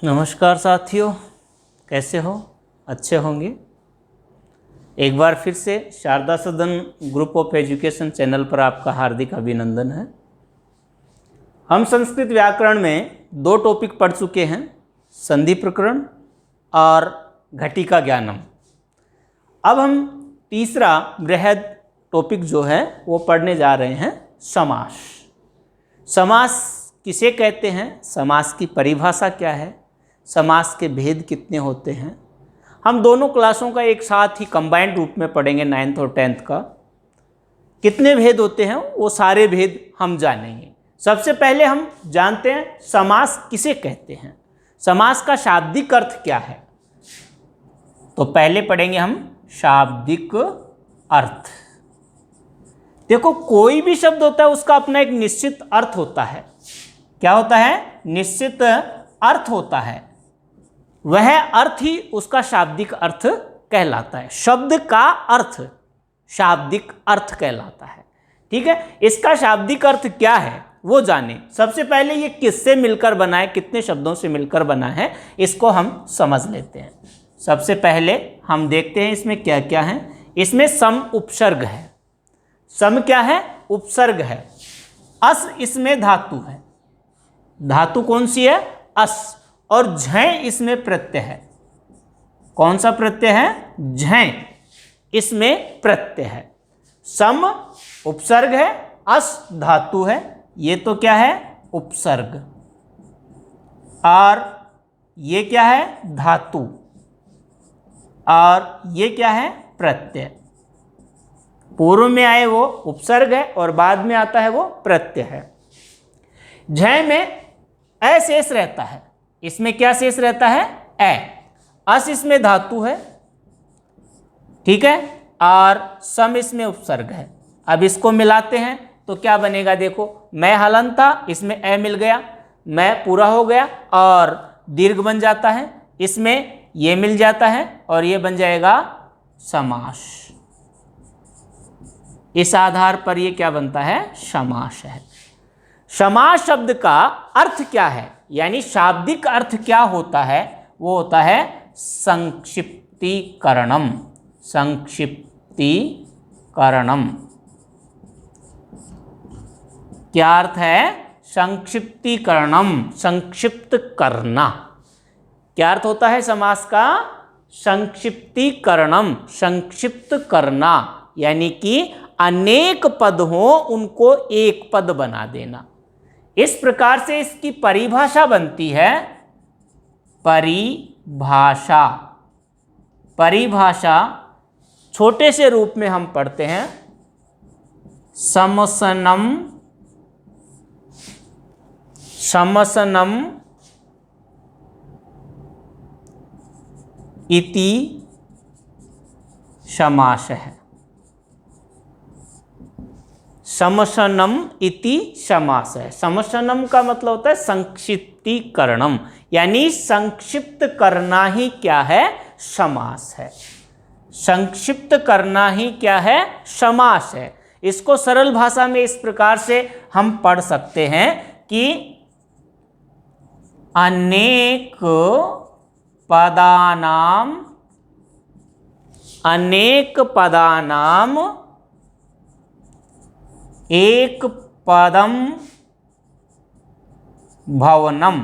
नमस्कार साथियों, कैसे हो? अच्छे होंगे। एक बार फिर से शारदा सदन ग्रुप ऑफ एजुकेशन चैनल पर आपका हार्दिक अभिनंदन है। हम संस्कृत व्याकरण में 2 टॉपिक पढ़ चुके हैं, संधि प्रकरण और घटिका ज्ञानम। अब हम तीसरा बृहद टॉपिक जो है वो पढ़ने जा रहे हैं, समास। समास किसे कहते हैं, समास की परिभाषा क्या है, समास के भेद कितने होते हैं, हम दोनों क्लासों का एक साथ ही कंबाइंड रूप में पढ़ेंगे। 9th और 10th का कितने भेद होते हैं वो सारे भेद हम जानेंगे। सबसे पहले हम जानते हैं समास किसे कहते हैं, समास का शाब्दिक अर्थ क्या है। तो पहले पढ़ेंगे हम शाब्दिक अर्थ। देखो, कोई भी शब्द होता है उसका अपना एक निश्चित अर्थ होता है। क्या होता है? निश्चित अर्थ होता है। वह अर्थ ही उसका शाब्दिक अर्थ कहलाता है। शब्द का अर्थ शाब्दिक अर्थ कहलाता है। ठीक है, इसका शाब्दिक अर्थ क्या है वो जाने। सबसे पहले ये किससे मिलकर बना है, कितने शब्दों से मिलकर बना है, इसको हम समझ लेते हैं। सबसे पहले हम देखते हैं इसमें क्या क्या है। इसमें सम उपसर्ग है। सम क्या है? उपसर्ग है। अस इसमें धातु है। धातु कौन सी है? अस। और झय इसमें प्रत्यय है। कौन सा प्रत्यय है? झय इसमें प्रत्यय है। सम उपसर्ग है, अस धातु है, ये तो क्या है? उपसर्ग। और ये क्या है? धातु। और ये क्या है? प्रत्यय। पूर्व में आए वो उपसर्ग है और बाद में आता है वो प्रत्यय है। झय में अ शेष रहता है। इसमें क्या शेष रहता है? ए। अस इसमें धातु है, ठीक है, और सम इसमें उपसर्ग है। अब इसको मिलाते हैं तो क्या बनेगा? देखो, मैं हलन था, इसमें ए मिल गया, मैं पूरा हो गया और दीर्घ बन जाता है, इसमें ये मिल जाता है और ये बन जाएगा समास। इस आधार पर ये क्या बनता है? समास है। समास शब्द का अर्थ क्या है, यानी शाब्दिक अर्थ क्या होता है? वो होता है संक्षिप्तीकरणम। संक्षिप्तीकरणम क्या अर्थ है? संक्षिप्तीकरणम, संक्षिप्त करना। क्या अर्थ होता है समास का? संक्षिप्तीकरणम, संक्षिप्त करना, यानी कि अनेक पद हो उनको एक पद बना देना। इस प्रकार से इसकी परिभाषा बनती है। परिभाषा, परिभाषा छोटे से रूप में हम पढ़ते हैं। समसनम, समसनम इति समास है। समसनम इति समास है। समसनम का मतलब होता है संक्षिप्तीकरणम, यानी संक्षिप्त करना ही क्या है? समास है। संक्षिप्त करना ही क्या है? समास है। इसको सरल भाषा में इस प्रकार से हम पढ़ सकते हैं कि अनेक पदानाम, अनेक पदानाम एक पदम भवनम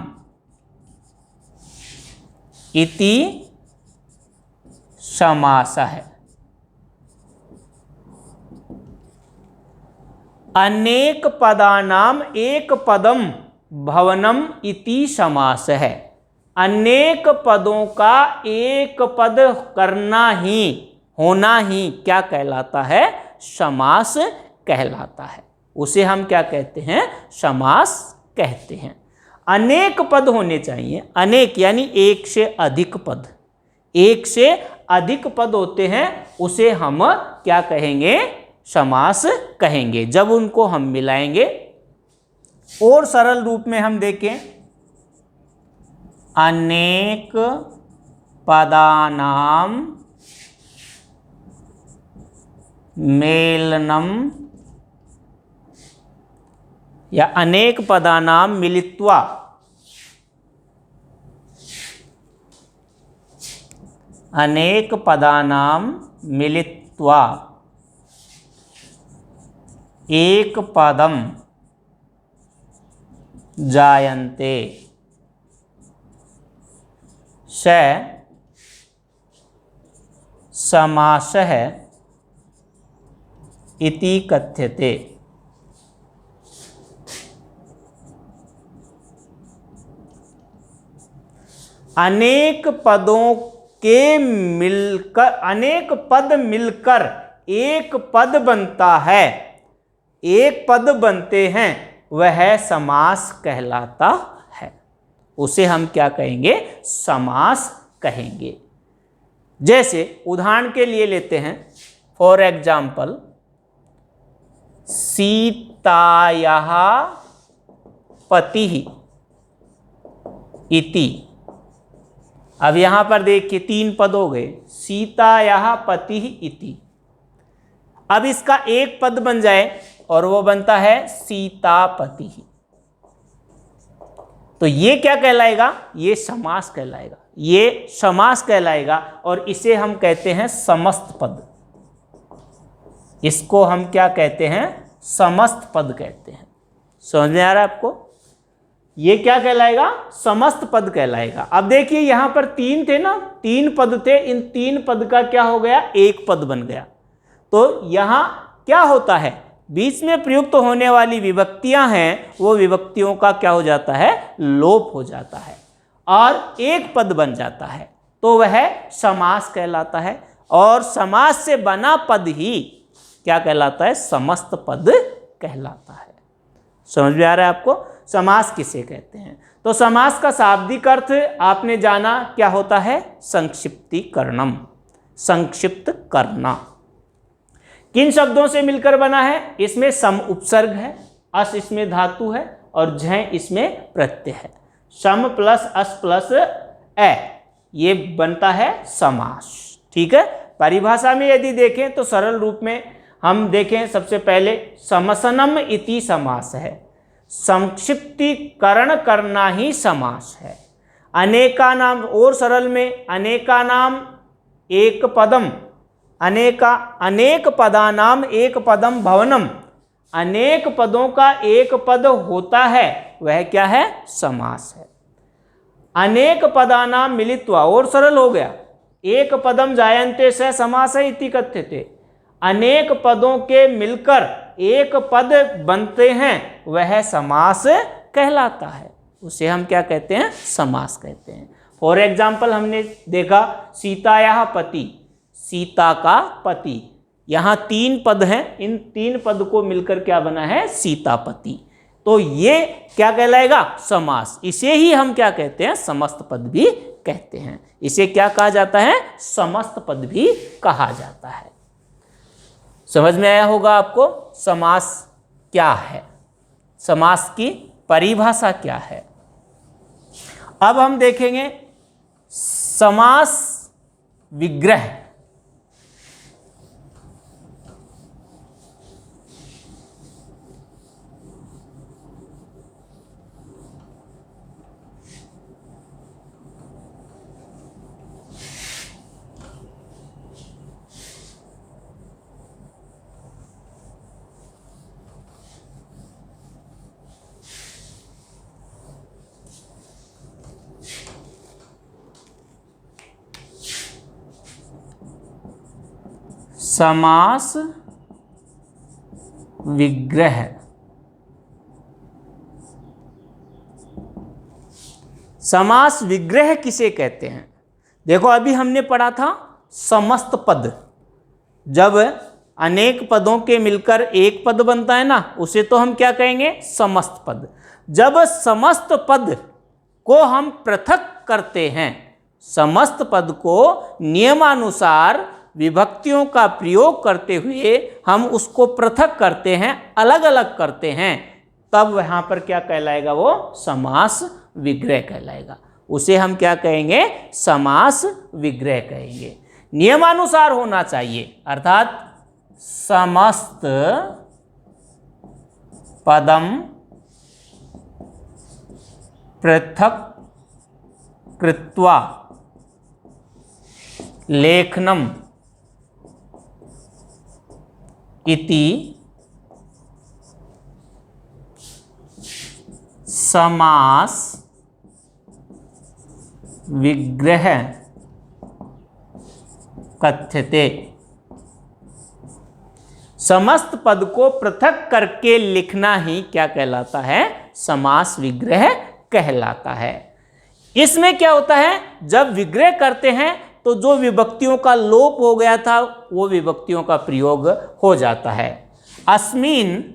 इति समास है। अनेक पदानाम एक पदम भवनम इति समास है। अनेक पदों का एक पद करना ही, होना ही क्या कहलाता है? समास कहलाता है। उसे हम क्या कहते हैं? समास कहते हैं। अनेक पद होने चाहिए। अनेक यानी एक से अधिक पद। एक से अधिक पद होते हैं, उसे हम क्या कहेंगे? समास कहेंगे। जब उनको हम मिलाएंगे और सरल रूप में हम देखें, अनेक पदानाम मेलनम या अनेक पदानाम मिलित्वा अनेक पदानां मिलित्वा एक पदम जायन्ते स समासः इति कथ्यते। अनेक पदों के मिलकर, अनेक पद मिलकर एक पद बनता है, एक पद बनते हैं, वह समास कहलाता है। उसे हम क्या कहेंगे? समास कहेंगे। जैसे उदाहरण के लिए लेते हैं, फॉर एग्जाम्पल, सीतायाः पतिः इति। अब यहां पर देखिए 3 पद हो गए, सीतायाः पतिः इति। अब इसका एक पद बन जाए और वो बनता है सीतापति। तो ये क्या कहलाएगा? ये समास कहलाएगा, ये समास कहलाएगा। और इसे हम कहते हैं समस्त पद। इसको हम क्या कहते हैं? समस्त पद कहते हैं। समझ में आ रहा है आपको? ये क्या कहलाएगा? समस्त पद कहलाएगा। अब देखिए यहां पर 3 थे ना, 3 पद थे, इन 3 पद का क्या हो गया? एक पद बन गया। तो यहां क्या होता है? बीच में प्रयुक्त होने वाली विभक्तियां हैं, वो विभक्तियों का क्या हो जाता है? लोप हो जाता है और एक पद बन जाता है, तो वह समास कहलाता है। और समास से बना पद ही क्या कहलाता है? समस्त पद कहलाता है। समझ में आ रहा है आपको? समास किसे कहते हैं? तो समास का शाब्दिक अर्थ आपने जाना क्या होता है? संक्षिप्तीकरणम, संक्षिप्त करना। किन शब्दों से मिलकर बना है? इसमें सम उपसर्ग है, अस इसमें धातु है और झ इसमें प्रत्यय है। सम प्लस अस प्लस ए, ये बनता है समास। ठीक है। परिभाषा में यदि देखें तो सरल रूप में हम देखें, सबसे पहले समसनम इति समास है, संक्षिप्तीकरण करना ही समास है। अनेका नाम, और सरल में अनेका नाम एक पदम, अनेक पदानाम एक पदम भवनम, अनेक पदों का एक पद होता है, वह क्या है? समास है। अनेक पदानाम मिलित्वा, और सरल हो गया, एक पदम जायन्ते स समास इति कथ्यते। अनेक पदों के मिलकर एक पद बनते हैं, वह समास कहलाता है। उसे हम क्या कहते हैं? समास कहते हैं। फॉर एग्जाम्पल हमने देखा सीतायाः पति, सीता का पति। यहाँ 3 पद हैं, इन 3 पद को मिलकर क्या बना है? सीतापति। तो ये क्या कहलाएगा? समास। इसे ही हम क्या कहते हैं? समस्त पद भी कहते हैं। इसे क्या कहा जाता है? समस्त पद भी कहा जाता है। समझ में आया होगा आपको समास क्या है, समास की परिभाषा क्या है। अब हम देखेंगे समास विग्रह। समास विग्रह। समास विग्रह किसे कहते हैं? देखो अभी हमने पढ़ा था समस्त पद, जब अनेक पदों के मिलकर एक पद बनता है ना, उसे तो हम क्या कहेंगे? समस्त पद। जब समस्त पद को हम पृथक करते हैं, समस्त पद को नियमानुसार विभक्तियों का प्रयोग करते हुए हम उसको पृथक करते हैं, अलग अलग करते हैं, तब वहां पर क्या कहलाएगा? वो समास विग्रह कहलाएगा। उसे हम क्या कहेंगे? समास विग्रह कहेंगे। नियमानुसार होना चाहिए, अर्थात समस्त पदम पृथक कृत्वा लेखनम इति समास विग्रह कथ्यते। समस्त पद को पृथक करके लिखना ही क्या कहलाता है? समास विग्रह कहलाता है। इसमें क्या होता है, जब विग्रह करते हैं तो जो विभक्तियों का लोप हो गया था वो विभक्तियों का प्रयोग हो जाता है। अस्मिन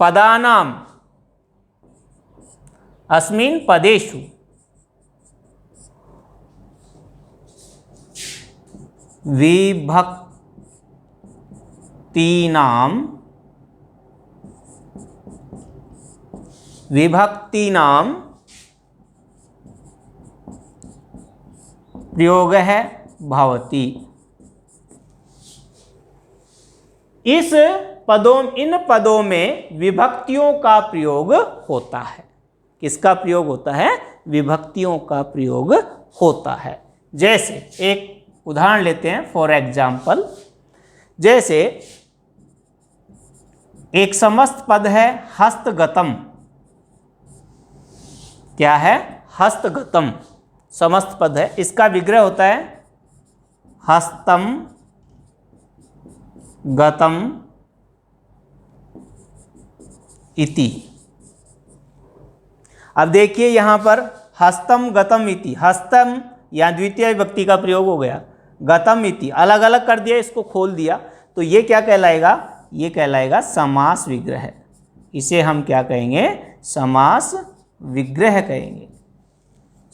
पदानाम, अस्मिन पदेषु विभक्तीनां प्रयोगः भवति। इन पदों में विभक्तियों का प्रयोग होता है। किसका प्रयोग होता है? विभक्तियों का प्रयोग होता है। जैसे एक उदाहरण लेते हैं, फॉर एग्जाम्पल, जैसे एक समस्त पद है हस्तगतम। क्या है? हस्तगतम समस्त पद है। इसका विग्रह होता है हस्तम गतम इति। अब देखिए यहां पर हस्तम गतम इति, हस्तम या द्वितीय विभक्ति का प्रयोग हो गया, गतम इति अलग अलग कर दिया, इसको खोल दिया, तो ये क्या कहलाएगा? ये कहलाएगा समास विग्रह। इसे हम क्या कहेंगे? समास विग्रह कहेंगे।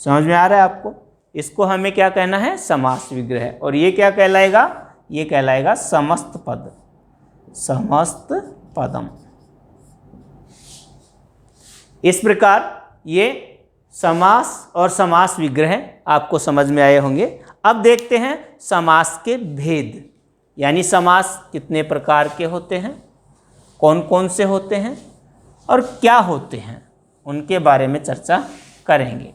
समझ में आ रहा है आपको? इसको हमें क्या कहना है? समास विग्रह। और ये क्या कहलाएगा? ये कहलाएगा समस्त पद, समस्त पदम। इस प्रकार ये समास और समास विग्रह आपको समझ में आए होंगे। अब देखते हैं समास के भेद, यानी समास कितने प्रकार के होते हैं, कौन कौन से होते हैं और क्या होते हैं, उनके बारे में चर्चा करेंगे।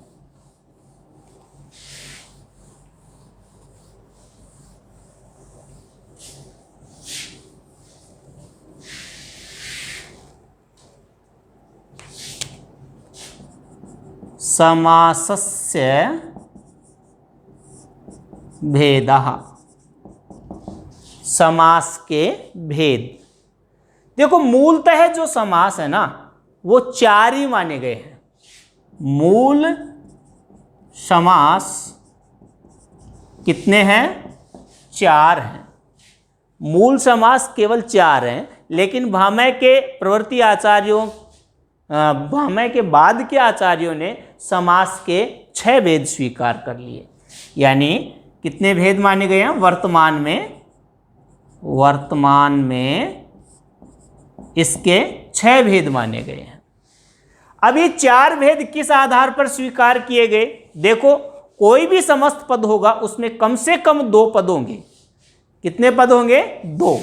समासस्य भेदः, समास के भेद। देखो मूलतः जो समास है ना वो चार ही माने गए हैं। मूल समास कितने हैं? चार हैं। मूल समास केवल चार हैं, लेकिन भामह के प्रवृत्ति आचार्यों, भामह के बाद के आचार्यों ने समास के 6 भेद स्वीकार कर लिए। यानी कितने भेद माने गए हैं? वर्तमान में इसके 6 भेद माने गए हैं। अब ये 4 भेद किस आधार पर स्वीकार किए गए? देखो कोई भी समस्त पद होगा उसमें कम से कम 2 पद होंगे। कितने पद होंगे? 2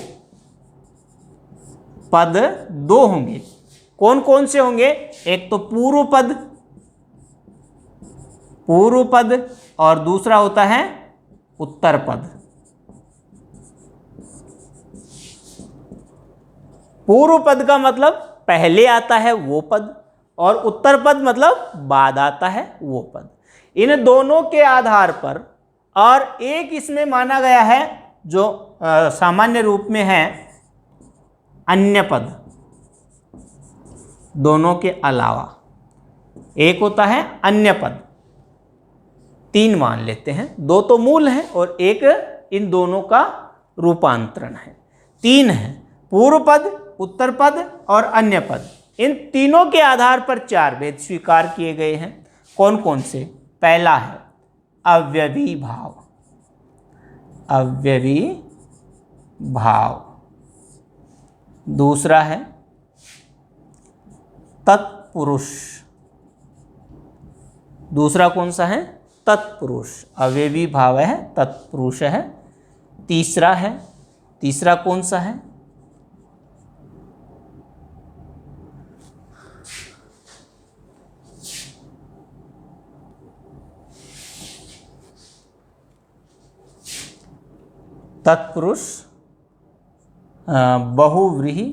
पद, 2 होंगे। कौन कौन से होंगे? एक तो पूर्व पद और दूसरा होता है उत्तर पद। पूर्व पद का मतलब पहले आता है वो पद, और उत्तर पद मतलब बाद आता है वो पद। इन दोनों के आधार पर, और एक इसमें माना गया है जो सामान्य रूप में है अन्य पद, दोनों के अलावा एक होता है अन्य पद। 3 मान लेते हैं, 2 तो मूल हैं और एक इन दोनों का रूपांतरण है। 3 है, पूर्व पद, उत्तर पद और अन्य पद। इन तीनों के आधार पर 4 भेद स्वीकार किए गए हैं। कौन कौन से? पहला है अव्ययी भाव, अव्ययी भाव। दूसरा है तत्पुरुष। दूसरा कौन सा है? तत्पुरुष। अव्ययी भाव है, तत्पुरुष है। तीसरा कौन सा है? तत्पुरुष बहुव्रीहि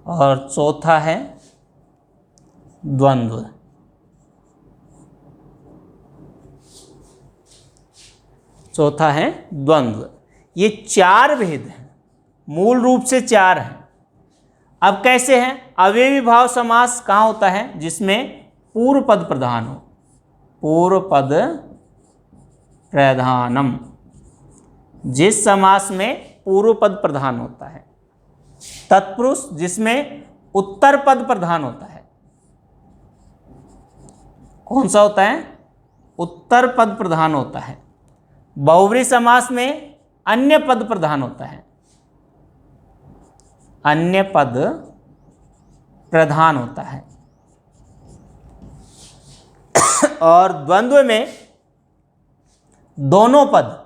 और चौथा है द्वंद्व। चौथा है द्वंद्व। ये चार भेद हैं, मूल रूप से चार हैं। अब कैसे हैं? अवयवी भाव समास कहाँ होता है? जिसमें पूर्व पद प्रधान हो, पूर्व पद प्रधानम, जिस समास में पूर्व पद प्रधान होता है। तत्पुरुष जिसमें उत्तर पद प्रधान होता है। कौन सा होता है? उत्तर पद प्रधान होता है। बहुव्रीहि समास में अन्य पद प्रधान होता है, अन्य पद प्रधान होता है। और द्वंद्व में दोनों पद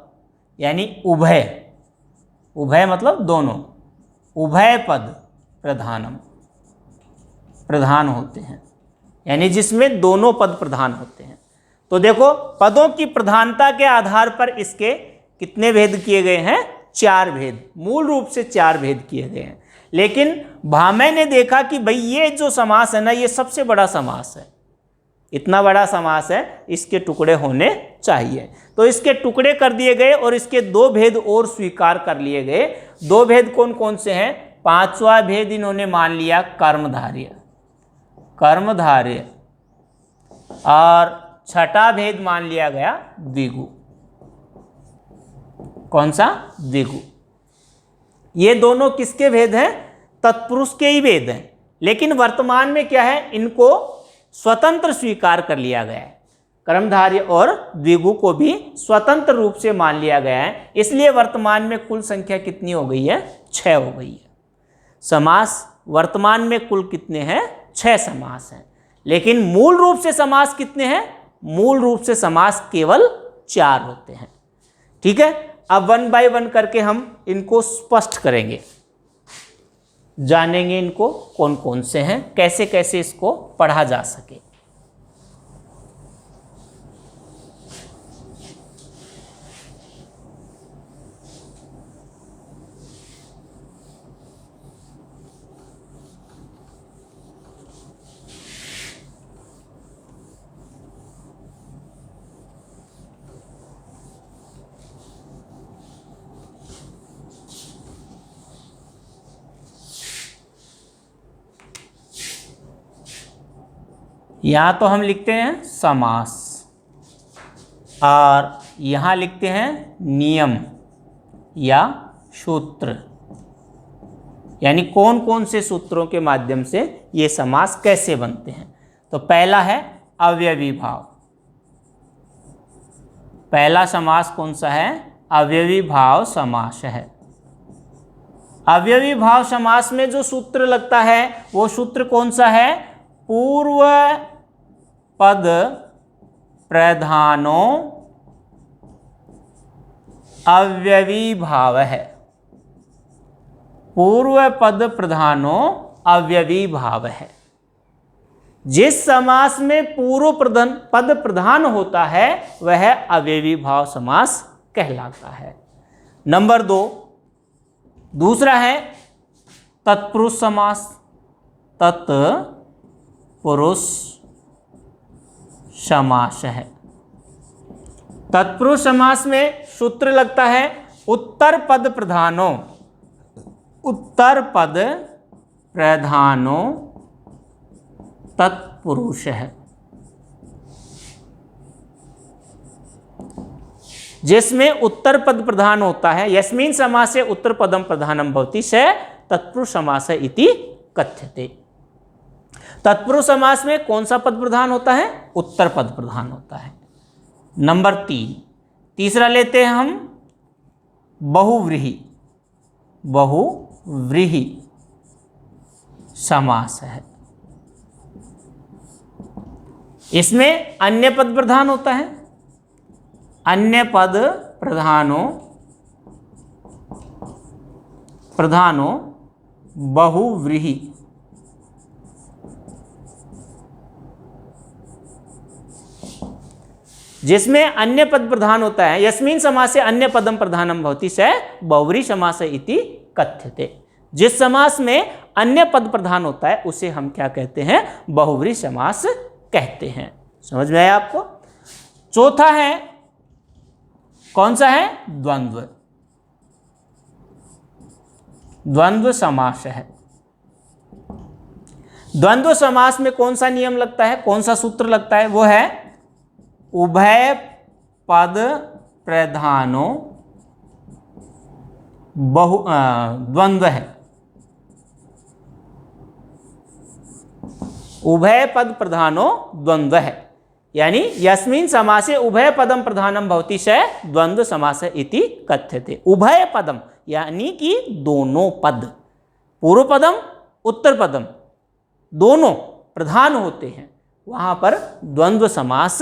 यानी उभय, उभय मतलब दोनों, उभय पद प्रधानम प्रधान होते हैं, यानी जिसमें दोनों पद प्रधान होते हैं। तो देखो, पदों की प्रधानता के आधार पर इसके कितने भेद किए गए हैं? चार भेद, मूल रूप से चार भेद किए गए हैं। लेकिन भामह ने देखा कि भाई ये जो समास है ना, ये सबसे बड़ा समास है, इतना बड़ा समास है, इसके टुकड़े होने चाहिए। तो इसके टुकड़े कर दिए गए और इसके दो भेद और स्वीकार कर लिए गए। दो भेद कौन कौन से हैं? पांचवा भेद इन्होंने मान लिया कर्मधारय, कर्मधारय, और छठा भेद मान लिया गया द्विगु। कौन सा? द्विगु। ये दोनों किसके भेद हैं? तत्पुरुष के ही भेद हैं। लेकिन वर्तमान में क्या है? इनको स्वतंत्र स्वीकार कर लिया गया है। कर्मधारय और द्विगु को भी स्वतंत्र रूप से मान लिया गया है। इसलिए वर्तमान में कुल संख्या कितनी हो गई है? 6 हो गई है। समास वर्तमान में कुल कितने हैं? 6 समास हैं। लेकिन मूल रूप से समास कितने हैं? मूल रूप से समास केवल 4 होते हैं। ठीक है, अब 1 बाय 1 करके हम इनको स्पष्ट करेंगे, जानेंगे इनको कौन कौन से हैं, कैसे कैसे इसको पढ़ा जा सके। यहाँ तो हम लिखते हैं समास और यहाँ लिखते हैं नियम या सूत्र, यानी कौन कौन से सूत्रों के माध्यम से ये समास कैसे बनते हैं। तो पहला है अवयवी भाव। पहला समास कौन सा है? अवयवी भाव समास है। अवयवी भाव समास में जो सूत्र लगता है वो सूत्र कौन सा है? पूर्व पद प्रधानो अव्यवी भाव है। पूर्व पद प्रधानो अव्यवी भाव है। जिस समास में पूर्व पद प्रधान होता है वह अव्यवी भाव समास कहलाता है। नंबर 2, दूसरा है तत्पुरुष समास। तत्पुरुष समास है। तत्पुरुष समास में सूत्र लगता है उत्तर पद प्रधानो, उत्तर पद प्रधानो तत्पुरुष है। जिसमें उत्तर पद प्रधान होता है, यस्मिन् समासे उत्तर पदम प्रधानम भवति स तत्पुरुष समास इति कथ्यते। तत्पुरुष समास में कौन सा पद प्रधान होता है? उत्तर पद प्रधान होता है। नंबर 3, तीसरा लेते हैं हम बहुव्रीहि। बहुव्रीहि समास है। इसमें अन्य पद प्रधान होता है। अन्य पद प्रधानो बहुव्रीहि जिसमें अन्य पद प्रधान होता है, यस्मिन् समासे अन्य पदम प्रधानम भवति स बहुव्रीहि समास इति कथ्यते। जिस समास में अन्य पद प्रधान होता है उसे हम क्या कहते हैं, बहुव्रीहि समास कहते हैं। समझ में आया आपको। चौथा है, कौन सा है, द्वंद्व। द्वंद्व समास है। द्वंद्व समास में कौन सा नियम लगता है, कौन सा सूत्र लगता है, वो है उभय पद प्रधानो द्वंद्व है। उभय पद प्रधानो द्वंद्व है, यानी यस्मिन् समासे उभय पदम प्रधानम भवति स द्वंद्व समास इति कथ्यते। उभय पदम यानी कि दोनों पद, पूर्व पदम उत्तर पदम दोनों प्रधान होते हैं, वहां पर द्वंद्व समास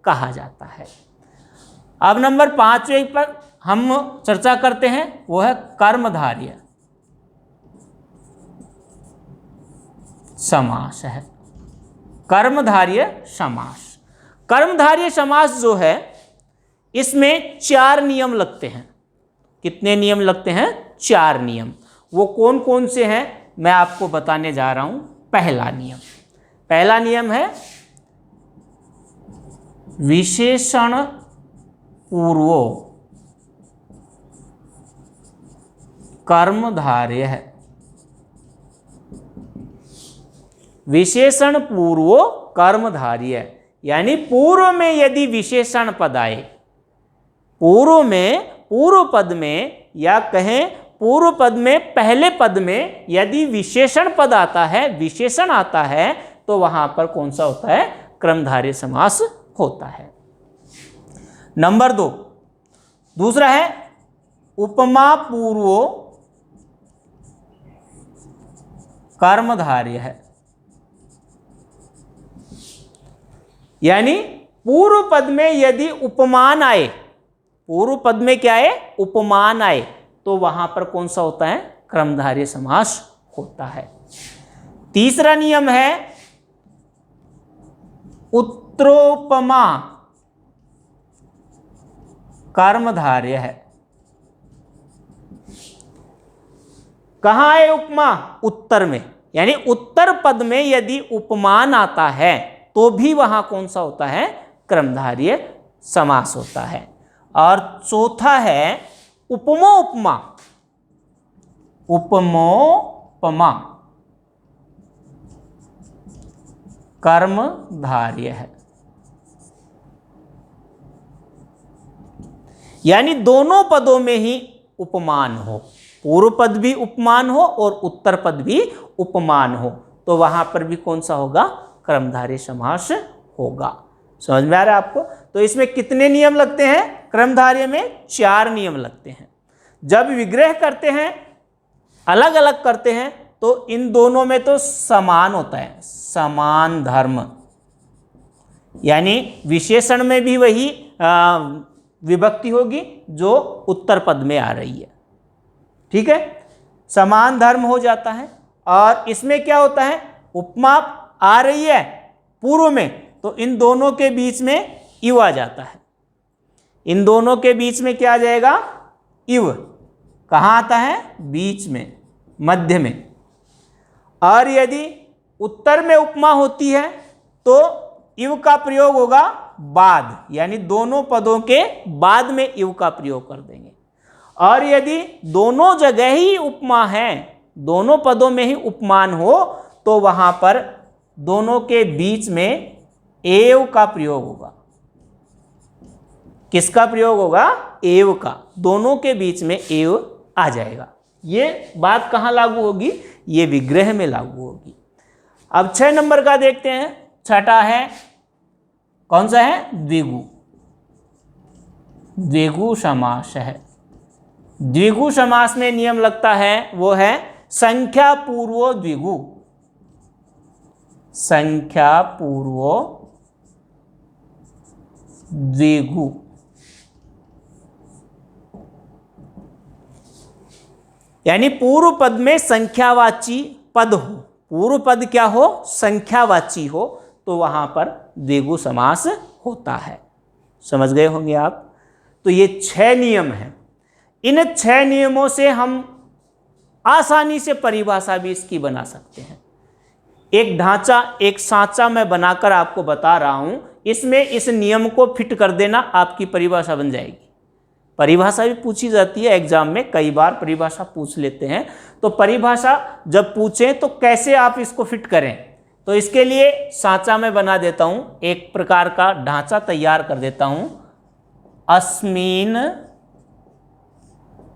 कहा जाता है। अब नंबर 5 पर हम चर्चा करते हैं, वो है कर्मधारय समास है। कर्मधारय समास। कर्मधारय समास जो है इसमें 4 नियम लगते हैं। कितने नियम लगते हैं, 4 नियम। वो कौन कौन से हैं मैं आपको बताने जा रहा हूं। पहला नियम है विशेषण पूर्वो कर्मधारय है। विशेषण पूर्वो कर्मधारय, यानी पूर्व में यदि विशेषण पद आए, पूर्व पद में या कहें पूर्व पद में पहले पद में यदि विशेषण पद आता है, विशेषण आता है, तो वहां पर कौन सा होता है, कर्मधारय समास होता है। नंबर 2, दूसरा है उपमा पूर्वो कर्मधारय है, यानी पूर्व पद में यदि उपमान आए, पूर्व पद में क्या है, उपमान आए, तो वहां पर कौन सा होता है, कर्मधारय समास होता है। तीसरा नियम है उत्तरोपमा कर्मधारय है। कहां है उपमा, उत्तर में, यानी उत्तर पद में यदि उपमान आता है तो भी वहां कौन सा होता है, कर्मधारय समास होता है। और चौथा है उपमोपमा। उपमोपमा कर्मधारय है, यानी दोनों पदों में ही उपमान हो, पूर्व पद भी उपमान हो और उत्तर पद भी उपमान हो, तो वहां पर भी कौन सा होगा, कर्मधारय समास होगा। समझ में आ रहा है आपको। तो इसमें कितने नियम लगते हैं, कर्मधारय में 4 नियम लगते हैं। जब विग्रह करते हैं, अलग अलग करते हैं, तो इन दोनों में तो समान होता है, समान धर्म, यानी विशेषण में भी वही विभक्ति होगी जो उत्तर पद में आ रही है। ठीक है, समान धर्म हो जाता है। और इसमें क्या होता है, उपमा आ रही है पूर्व में, तो इन दोनों के बीच में इव आ जाता है। इन दोनों के बीच में क्या आ जाएगा, इव। कहाँ आता है, बीच में, मध्य में। और यदि उत्तर में उपमा होती है तो इव का प्रयोग होगा बाद, यानी दोनों पदों के बाद में इव का प्रयोग कर देंगे। और यदि दोनों जगह ही उपमा है, दोनों पदों में ही उपमान हो, तो वहां पर दोनों के बीच में एव का प्रयोग होगा। किसका प्रयोग होगा, एव का। दोनों के बीच में एव आ जाएगा। ये बात कहाँ लागू होगी, ये विग्रह में लागू होगी। अब 6 नंबर का देखते हैं। छठा है, कौन सा है, द्विगु। द्विगु समास है। द्विगु समास में नियम लगता है, वो है संख्या पूर्वो द्विगु। संख्या पूर्वो द्विगु। यानी पूर्व पद में संख्यावाची पद हो, पूर्व पद क्या हो, संख्यावाची हो, तो वहां पर द्विगु समास होता है। समझ गए होंगे आप। तो ये 6 नियम हैं। इन 6 नियमों से हम आसानी से परिभाषा भी इसकी बना सकते हैं। एक ढांचा, एक सांचा मैं बनाकर आपको बता रहा हूं, इसमें इस नियम को फिट कर देना, आपकी परिभाषा बन जाएगी। परिभाषा भी पूछी जाती है एग्जाम में, कई बार परिभाषा पूछ लेते हैं। तो परिभाषा जब पूछें तो कैसे आप इसको फिट करें, तो इसके लिए सांचा मैं बना देता हूं, एक प्रकार का ढांचा तैयार कर देता हूं।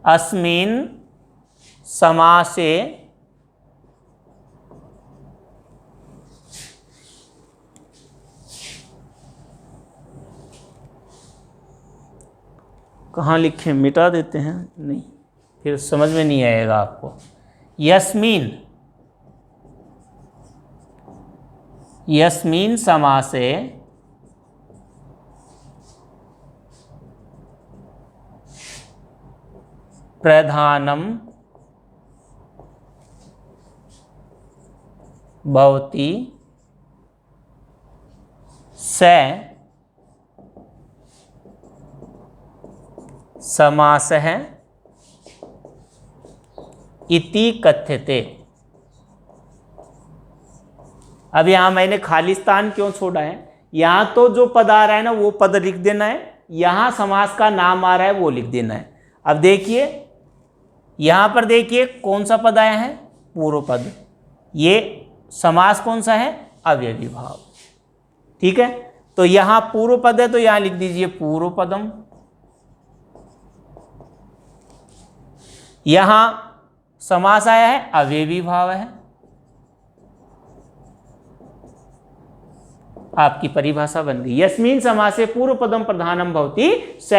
अस्मिन समासे कहाँ लिखें, मिटा देते हैं, नहीं फिर समझ में नहीं आएगा आपको। यस्मिन समासे प्रधानम भवति स समासः इति कथ्यते। अब यहां मैंने खालिस्तान क्यों छोड़ा है, यहां तो जो पद आ रहा है ना वो पद लिख देना है, यहां समास का नाम आ रहा है वो लिख देना है। अब देखिए यहां पर देखिए कौन सा पद आया है, पूर्व पद। ये समास कौन सा है, अव्ययी भाव। ठीक है, तो यहां पूर्व पद है तो यहां लिख दीजिए पूर्व पदम। यहां समास आया है, अव्ययी भाव है। आपकी परिभाषा बन गई। यस्मिन समासे पूर्व पदम प्रधानम भवति स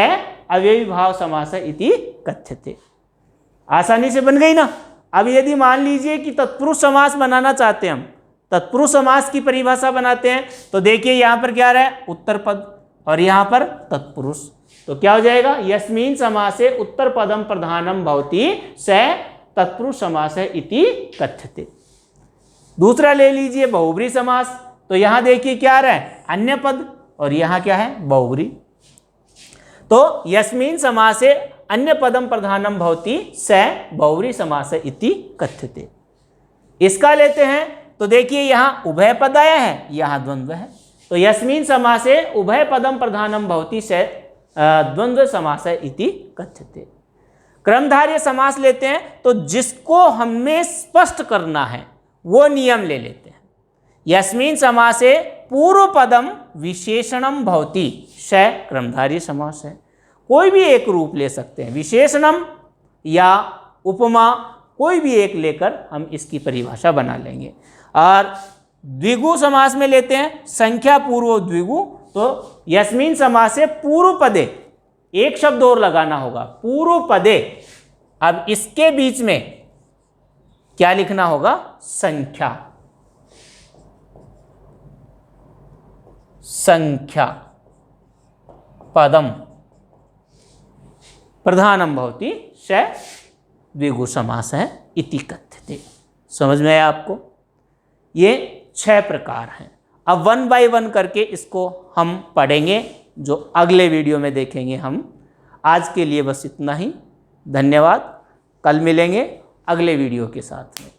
अव्ययी भाव समास इति कथ्यते। आसानी से बन गई ना। अब यदि मान लीजिए कि तत्पुरुष समास बनाना चाहते हैं हम, तत्पुरुष समास की परिभाषा बनाते हैं, तो देखिए यहां पर क्या रहा है, उत्तर पद, और यहां पर तत्पुरुष। तो क्या हो जाएगा, यस्मिन समासे उत्तर पदम प्रधानम भवति स तत्पुरुष समास इति कथ्यते। दूसरा ले लीजिए बहुब्री समास, तो यहां देखिए क्या आ रहा है, अन्य पद, और यहां क्या है, बहुब्री। तो यस्मिन समासे अन्य पदम प्रधानम भवति स बहुब्री समास इति कथ्यते। इसका लेते हैं तो देखिए यहां उभय पद आया है, यहां द्वंद्व है, तो यस्मिन समासे उभय पदम प्रधानम भवति स द्वंद्व समास इति कथ्यते। क्रमधारय समास लेते हैं तो जिसको हमें स्पष्ट करना है वो नियम ले लेते हैं। यस्मिन समासे पूर्व पदम विशेषणम भवति स क्रमधारय समास है। कोई भी एक रूप ले सकते हैं, विशेषणम या उपमा, कोई भी एक लेकर हम इसकी परिभाषा बना लेंगे। और द्विगु समास में लेते हैं संख्या पूर्व द्विगु, तो यस्मिन समासे पूर्व पदे, एक शब्द और लगाना होगा, पूर्व पदे। अब इसके बीच में क्या लिखना होगा, संख्या, संख्या पदम प्रधानम भवति स द्विगु समास है इति कथ्यते। समझ में आया आपको। ये 6 प्रकार हैं। अब 1 बाय 1 करके इसको हम पढ़ेंगे, जो अगले वीडियो में देखेंगे हम। आज के लिए बस इतना ही। धन्यवाद। कल मिलेंगे अगले वीडियो के साथ में।